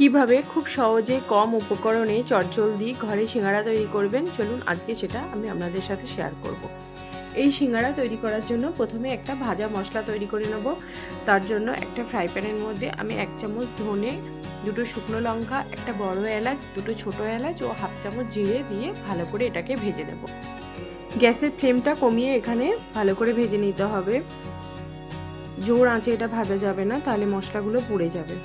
কিভাবে খুব সহজে কম উপকরণে চটজলদি ঘরে সিঙ্গারা তৈরি করবেন, চলুন আজকে সেটা আমি আপনাদের সাথে শেয়ার করব। এই সিঙ্গারা তৈরি করার জন্য প্রথমে একটা ভাজা মশলা তৈরি করে নেব। তার জন্য একটা ফ্রাই প্যানের মধ্যে আমি 1 চামচ ধনে, 2টো শুকনো লঙ্কা, একটা বড় এলাচ, 2টো ছোটো এলাচ ও 1/2 চামচ জিরে দিয়ে ভালো করে এটাকে ভেজে নেব। গ্যাসের ফ্লেমটা কমিয়ে এখানে ভালো করে ভেজে নিতে হবে। জোর আঁচে এটা ভাজা যাবে না, তাহলে মশলাগুলো পুড়ে যাবে।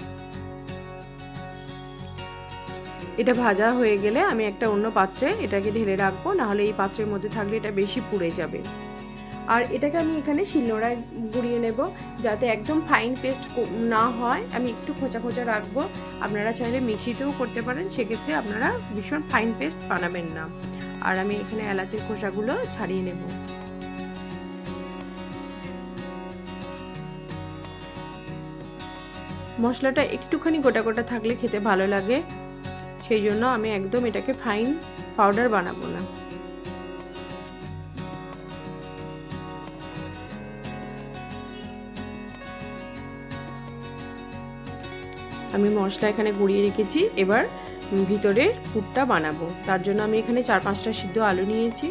এটা ভাজা হয়ে গেলে আমি একটা অন্য পাত্রে এটাকে ঢেলে রাখবো, নাহলে এই পাত্রের মধ্যে থাকলে এটা বেশি পুড়ে যাবে। আর এটাকে আমি এখানে শিলনোড়ায় গুঁড়িয়ে নেব, যাতে একদম ফাইন পেস্ট না হয়। আমি একটু খোঁচা খোঁচা রাখবো। আপনারা চাইলে মিক্সিতেও করতে পারেন, সেক্ষেত্রে আপনারা ভীষণ ফাইন পেস্ট বানাবেন না। আর আমি এখানে এলাচের খোসাগুলো ছাড়িয়ে নেব। মশলাটা একটুখানি গোটা গোটা থাকলে খেতে ভালো লাগে, সেই জন্য আমি একদম এটাকে ফাইন পাউডার বানাবো না। আমি মশলা এখানে গুঁড়িয়ে রেখেছি। এবার ভিতরের পুরটা বানাবো। তার জন্য আমি এখানে 4-5টা সিদ্ধ আলু নিয়েছি।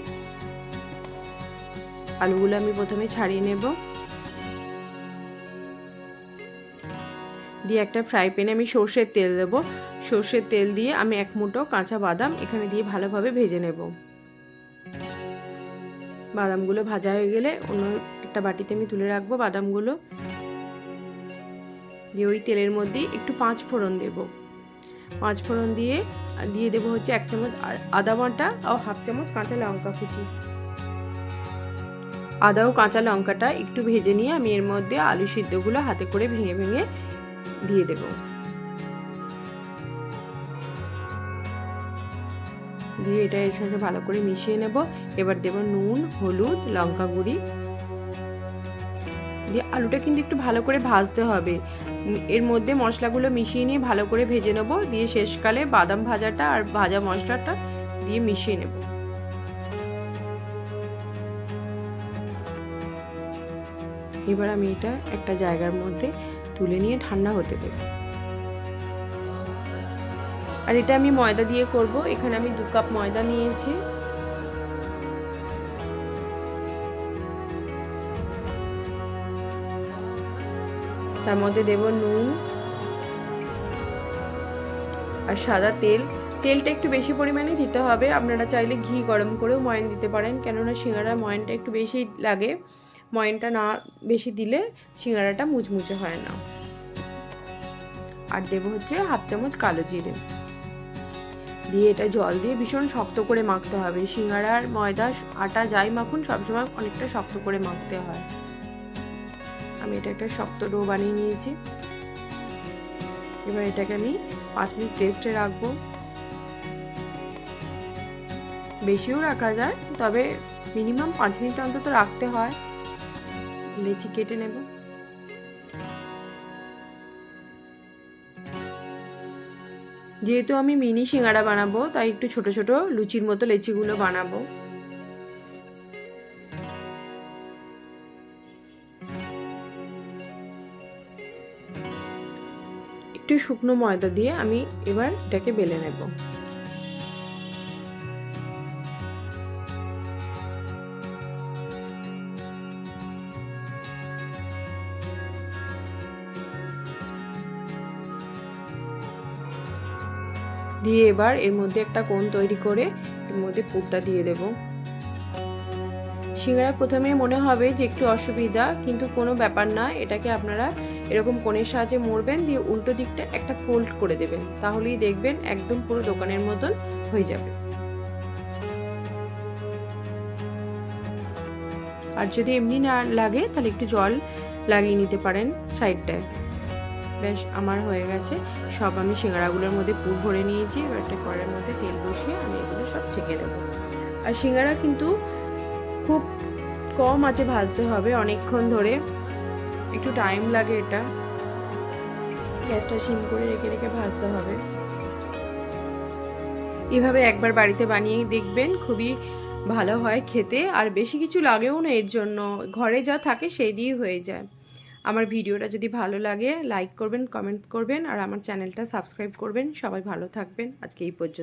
আলুগুলো আমি প্রথমে ছাড়িয়ে নেব। দিয়ে একটা ফ্রাই প্যানে আমি সর্ষের তেল দেবো। সর্ষের তেল দিয়ে আমি 1 মুঠো কাঁচা বাদাম এখানে দিয়ে ভালোভাবে ভেজে নেব। বাদামগুলো ভাজা হয়ে গেলে অন্য একটা বাটিতে আমি তুলে রাখবো বাদামগুলো। দিয়ে ওই তেলের মধ্যে একটু 5 ফোড়ন দেব। 5 ফোড়ন দিয়ে দেবো হচ্ছে 1 চামচ আদা বাটা ও 1/2 চামচ কাঁচা লঙ্কা কুচি। আদা ও কাঁচা লঙ্কাটা একটু ভেজে নিয়ে আমি এর মধ্যে আলু সিদ্ধগুলো হাতে করে ভেঙে ভেঙে দিয়ে দেব। দিয়ে এটা এর সাথে ভালো করে মিশিয়ে নেব। এবার দেব নুন, হলুদ, লঙ্কা গুঁড়ি। দিয়ে আলুটা কিন্তু একটু ভালো করে ভাজতে হবে। এর মধ্যে মশলাগুলো মিশিয়ে নিয়ে ভালো করে ভেজে নেব। দিয়ে শেষকালে বাদাম ভাজাটা আর ভাজা মশলাটা দিয়ে মিশিয়ে নেব। এবার আমি এটা একটা জায়গার মধ্যে তুলে নিয়ে ঠান্ডা হতে দেব। আর এটা আমি ময়দা দিয়ে করব। এখানে আমি 2 কাপ ময়দা নিয়েছি। তার মধ্যে দেব নুন আর সাদা তেল। তেলটা একটু বেশি পরিমাণে দিতে হবে। আপনারা চাইলে ঘি গরম করেও ময়ান দিতে পারেন, কেননা সিঙ্গারার ময়ানটা একটু বেশি লাগে। ময়ানটা না বেশি দিলে সিঙ্গারাটা মুচমুচে হয় না। আর দেব হচ্ছে 1/2 চামচ কালো জিরে। দিয়ে এটা জল দিয়ে ভীষণ শক্ত করে মাখতে হবে। সিঙ্গারার ময়দা আটা যাই মাখুন সবসময় অনেকটা শক্ত করে মাখতে হয়। আমি এটা একটা শক্ত ডো বানিয়ে নিয়েছি। এবার এটাকে আমি 5 মিনিট রেস্টে রাখবো। বেশিও রাখা যায়, তবে মিনিমাম 5 মিনিট অন্তত রাখতে হয়। লেচি কেটে নেব। যেহেতু আমি মিনি সিঙ্গারা বানাবো, তাই একটু ছোট ছোট লুচির মতো লেচিগুলো বানাবো। একটু শুকনো ময়দা দিয়ে আমি এবার এটাকে বেলে নেব। দিয়ে এবার এর মধ্যে একটা কোণ তৈরি করে এর মধ্যে পুরটা দিয়ে দেব। সিঙ্গারা প্রথমে মনে হবে যে একটু অসুবিধা, কিন্তু কোনো ব্যাপার না। এটাকে আপনারা এরকম কোণের সাহায্যে মুড়বেন, দিয়ে উল্টো দিকটা একটা ফোল্ড করে দেবেন, তাহলেই দেখবেন একদম পুরো দোকানের মতন হয়ে যাবে। আর যদি এমনি না লাগে তাহলে একটু জল লাগিয়ে নিতে পারেন সাইডটায়। বেশ, আমার হয়ে গেছে। সব আমি সিঙ্গারাগুলোর মধ্যে পুর ভরে নিয়েছি। এবার একটা কড়াইয়ের মধ্যে তেল বসিয়ে আমি এগুলো সব ছেঁকে দেবো। আর সিঙ্গারা কিন্তু খুব কম আঁচে ভাজতে হবে, অনেকক্ষণ ধরে, একটু টাইম লাগে। এটা গ্যাসটা সিম করে রেখে রেখে ভাজতে হবে। এভাবে একবার বাড়িতে বানিয়ে দেখবেন, খুবই ভালো হয় খেতে। আর বেশি কিছু লাগেও না এর জন্য, ঘরে যা থাকে সেই দিয়েই হয়ে যায়। আমার ভিডিওটা যদি ভালো লাগে লাইক করবেন, কমেন্ট করবেন আর আমার চ্যানেলটা সাবস্ক্রাইব করবেন। সবাই ভালো থাকবেন। আজকে এই পর্যন্ত।